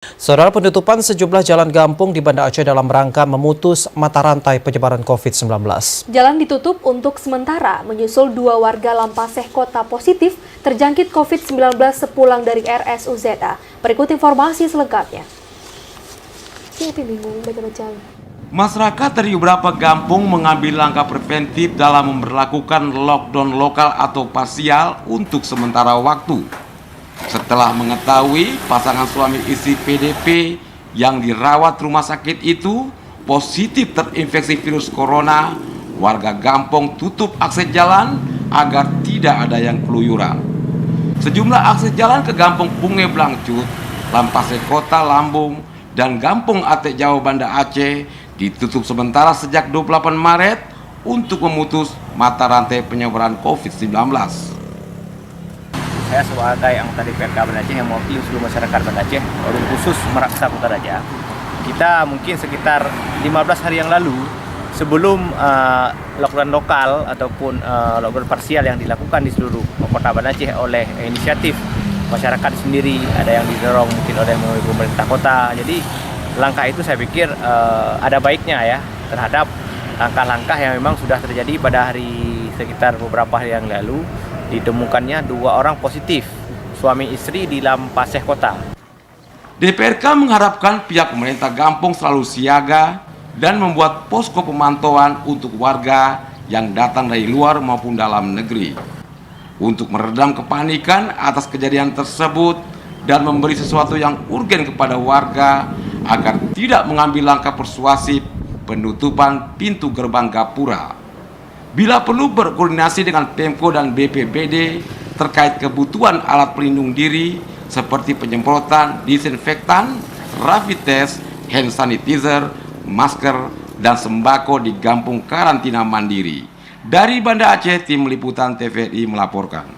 Saudara, penutupan sejumlah jalan gampung di Banda Aceh dalam rangka memutus mata rantai penyebaran COVID-19. Jalan ditutup untuk sementara menyusul 2 warga Lampaseh Kota positif terjangkit COVID-19 sepulang dari RSUZA. Berikut informasi selengkapnya. Masyarakat dari beberapa kampung mengambil langkah preventif dalam memberlakukan lockdown lokal atau parsial untuk sementara waktu. Setelah mengetahui pasangan suami istri PDP yang dirawat rumah sakit itu positif terinfeksi virus corona, warga kampung tutup akses jalan agar tidak ada yang keluyuran. Sejumlah akses jalan ke Kampung Punge Blangcut, Lampaseh Kota Lambung, dan Kampung Atek Jawa Banda Aceh ditutup sementara sejak 28 Maret untuk memutus mata rantai penyebaran COVID-19. Saya sebagai anggota DPRK Banda Aceh yang mewakili seluruh masyarakat Banda Aceh, Forum Khusus Meraksa Kota Raja. Kita mungkin sekitar 15 hari yang lalu, sebelum lockdown lokal ataupun lockdown parsial yang dilakukan di seluruh Kota Banda Aceh oleh inisiatif masyarakat sendiri, ada yang didorong mungkin oleh pemerintah kota. Jadi langkah itu saya pikir ada baiknya ya terhadap langkah-langkah yang memang sudah terjadi pada hari sekitar beberapa hari yang lalu. Ditemukannya 2 orang positif, suami istri di Lampaseh Kota. DPRK mengharapkan pihak pemerintah kampung selalu siaga dan membuat posko pemantauan untuk warga yang datang dari luar maupun dalam negeri, untuk meredam kepanikan atas kejadian tersebut dan memberi sesuatu yang urgen kepada warga agar tidak mengambil langkah persuasif penutupan pintu gerbang gapura. Bila perlu berkoordinasi dengan Pemko dan BPBD terkait kebutuhan alat pelindung diri seperti penyemprotan disinfektan, rapid test, hand sanitizer, masker, dan sembako di kampung karantina mandiri. Dari Banda Aceh, tim liputan TVRI melaporkan.